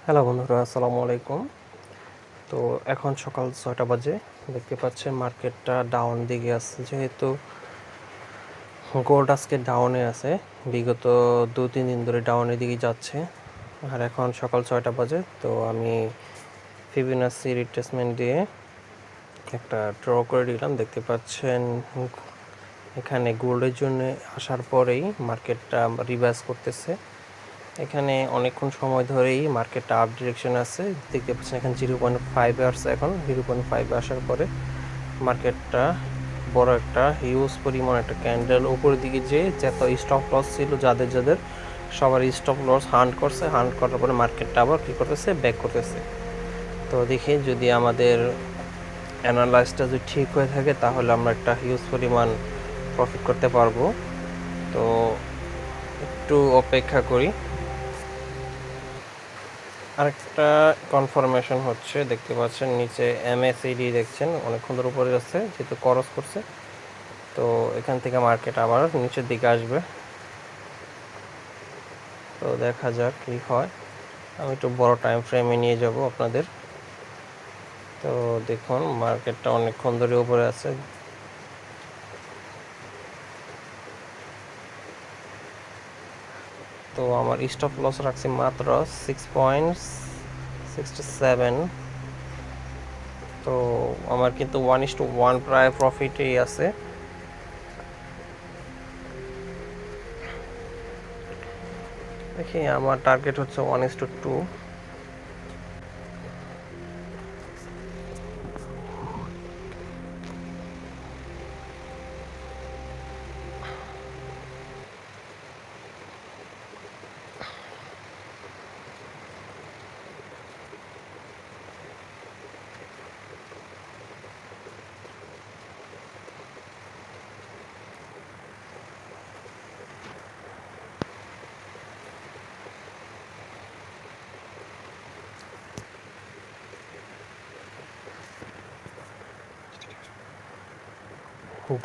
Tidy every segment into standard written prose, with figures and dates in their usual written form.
Hello বন্ধুরা, আসসালামু আলাইকুম। তো এখন সকাল 6টা বাজে। দেখতে পাচ্ছেন মার্কেটটা ডাউন দিকে আছে, যেহেতু গোল্ড আজকে ডাউনে আছে। বিগত 2-3 দিন ধরে ডাউনের দিকে যাচ্ছে। আর এখন সকাল 6টা বাজে। তো আমি ফিবোনাচি রিট্রেসমেন্ট দিয়ে একটা ড্র করে দিলাম। দেখতে পাচ্ছেন এখানে গোল্ডের জন্য আসার পরেই মার্কেটটা রিভার্স করতেছে। এখানে অনেকক্ষণ সময় ধরেই মার্কেটটা আপ ডিরেকশন আছে। দেখতে পাচ্ছেন এখানে 0.5 আসছে। এখন 0.5 আসার পরে মার্কেটটা বড় একটা হিউজ পরিমাণ একটা ক্যান্ডেল উপরের দিকে যে যত স্টপ লস ছিল যাদের সবার স্টপ লস হান্ট করার পরে মার্কেটটা আবার কী করতেছে, ব্যাক করতেছে। তো দেখি যদি আমাদের অ্যানালাইসটা যদি ঠিক হয়ে থাকে তাহলে আমরা একটা হিউজ পরিমাণ প্রফিট করতে পারবো। তো একটু অপেক্ষা করি। আরেকটা কনফার্মেশন হচ্ছে, দেখতে পাচ্ছেন নিচে MACD দেখছেন অনেকক্ষণ ধরে উপরে যাচ্ছে, যেহেতু ক্রস করছে। তো এখান থেকে মার্কেট আবার নিচের দিকে আসবে। তো দেখা যাক কী হয়। আমি একটু বড় টাইম ফ্রেমে নিয়ে যাব আপনাদের। তো দেখুন মার্কেটটা অনেকক্ষণ ধরে উপরে আছে। তো আমার স্টপ লস রাখছি মাত্র 6.67। তো আমার কিন্তু 1:1 প্রায় প্রফিটেই আছে। দেখি আমার টার্গেট হচ্ছে 1:2।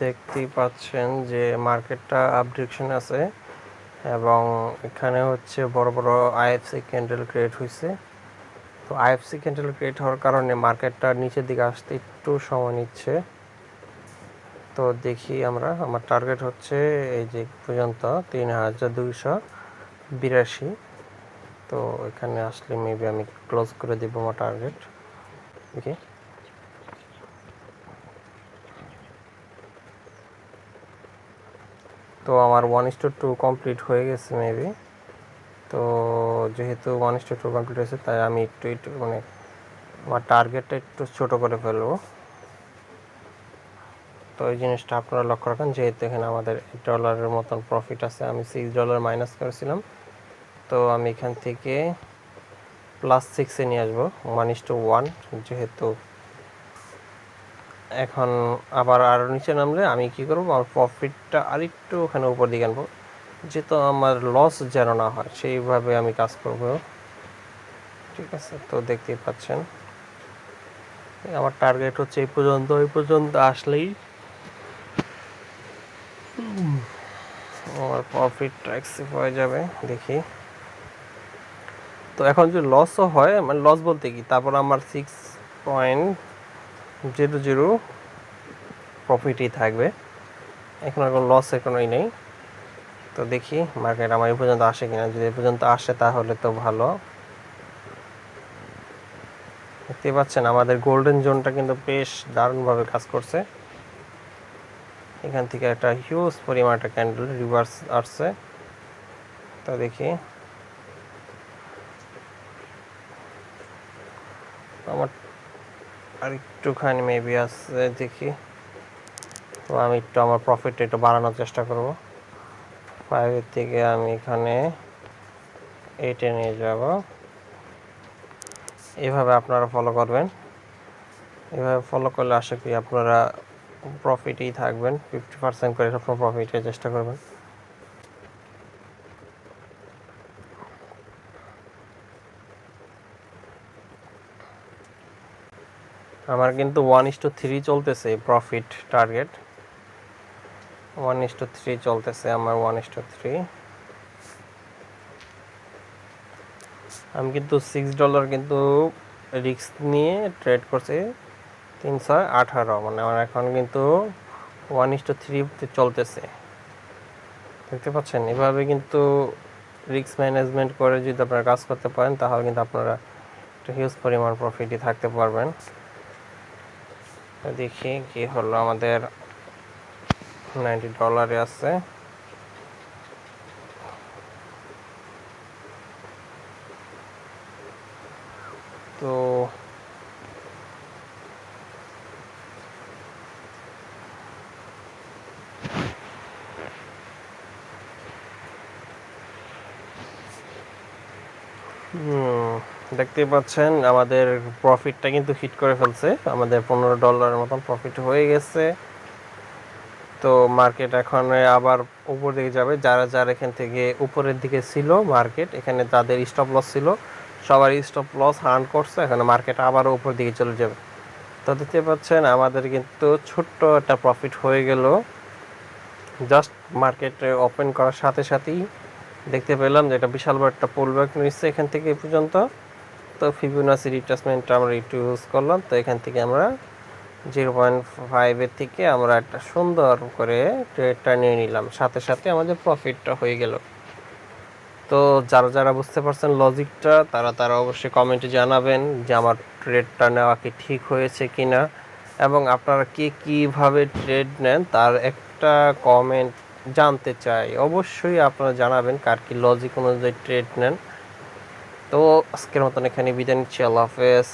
দেখতেই পাচ্ছেন যে মার্কেটটা আপ ডিরেকশন আছে এবং এখানে হচ্ছে বড় বড় আইএফসি ক্যান্ডেল ক্রিয়েট হয়েছে। তো আইএফসি ক্যান্ডেল ক্রিয়েট হওয়ার কারণে মার্কেটটা নিচের দিকে আসতে একটু সময় নিচ্ছে। তো দেখি আমার টার্গেট হচ্ছে এই যে পর্যন্ত 3282। তো এখানে আসলে মেবি আমি ক্লোজ করে দেবো আমার টার্গেট। ওকে, তো আমার 1:2 কমপ্লিট হয়ে গেছে মেবি। তো যেহেতু 1:2 কমপ্লিট হয়েছে তাই আমি একটু মানে আমার টার্গেটটা একটু ছোট করে ফেলবো। তো এই জিনিসটা আপনারা লক্ষ্য রাখেন, যেহেতু এখানে আমাদের $8 মতন প্রফিট আছে, আমি $6 মাইনাস করেছিলাম। তো আমি এখান থেকে +6-এ নিয়ে আসবো 1:1। যেহেতু এখন আবার আরও নিচে নামলে আমি কি করবো, আমার প্রফিটটা আরেকটু ওখানে উপর দিকে আনবো, যেহেতু আমার লস যেন না হয় সেইভাবে আমি কাজ করব। ঠিক আছে, তো দেখতেই পাচ্ছেন আমার টার্গেট হচ্ছে এই পর্যন্ত আসলেই আমার প্রফিটটা অ্যাকসেপ্ট হয়ে যাবে। দেখি তো এখন যদি লসও হয়, মানে লস বলতে কি, তারপর আমার 6.00 প্রফিটই থাকবে। এখন আর কোনো লস এখনোই নেই। তো দেখি মার্কেট আমার এই পর্যন্ত আসে কিনা। যদি এই পর্যন্ত আসে তাহলে তো ভালো। দেখতে পাচ্ছেন আমাদের গোল্ডেন জোনটা কিন্তু বেশ দারুণভাবে কাজ করছে। এখান থেকে একটা হিউজ পরিমাণ একটা ক্যান্ডেল রিভার্স আসছে। তো দেখি আমার আর একটুখানি মেবি আসছে, দেখি। তো আমি একটু আমার প্রফিটটা একটু বাড়ানোর চেষ্টা করব। 5-এর থেকে আমি এখানে 8-এ নিয়ে যাব। এইভাবে আপনারা ফলো করবেন। এভাবে ফলো করলে আশা করি আপনারা প্রফিটেই থাকবেন। 50% করে সবসময় প্রফিটের চেষ্টা করবেন। আমার কিন্তু 1:3 চলতেছে প্রফিট টার্গেট। 1:3 চলতেছে আমার 1:3। আমি কিন্তু $6 কিন্তু রিস্ক নিয়ে ট্রেড করছি 318, মানে আমার এখন কিন্তু 1:3 চলতেছে। দেখতে পাচ্ছেন, এভাবে কিন্তু রিস্ক ম্যানেজমেন্ট করে যদি আপনারা কাজ করতে পারেন তাহলে কিন্তু আপনারা একটা হিউজ পরিমাণ প্রফিটই থাকতে পারবেন। দেখি কি হলো, আমাদের $90 আছে। তো দেখতেই পাচ্ছেন আমাদের প্রফিটটা কিন্তু হিট করে ফেলছে, আমাদের $15 মতন প্রফিট হয়ে গেছে। তো মার্কেট এখন আবার উপর দিকে যাবে। যারা যারা এখান থেকে উপরের দিকে ছিল মার্কেট, এখানে তাদের স্টপ লস ছিল, সবার স্টপ লস হার্ন করছে, এখন মার্কেট আবারও উপর দিকে চলে যাবে। তো দেখতে পাচ্ছেন আমাদের কিন্তু ছোট্ট একটা প্রফিট হয়ে গেল জাস্ট মার্কেটে ওপেন করার সাথে সাথেই। দেখতে পেলাম যে এটা বিশাল বড় একটা পুলব্যাক নিচ্ছে এখান থেকে এই পর্যন্ত। তো ফিবোনাচি রিট্রেসমেন্টটা আমরা একটু ইউজ করলাম। তো এখান থেকে আমরা 0.5 থেকে আমরা একটা সুন্দর করে ট্রেডটা নিয়ে নিলাম, সাথে সাথে আমাদের প্রফিটটা হয়ে গেল। তো যারা যারা বুঝতে পারছেন লজিকটা, তারা অবশ্যই কমেন্টে জানাবেন যে আমার ট্রেডটা নেওয়া কি ঠিক হয়েছে কিনা, এবং আপনারা কীভাবে ট্রেড নেন তার একটা কমেন্ট জানতে চাই। অবশ্যই আপনারা জানাবেন কার কি লজিক অনুযায়ী ট্রেড নেন। তো আজকের মতন এখানে বিদায় নিচ্ছি। আল্লাহ হাফেজ।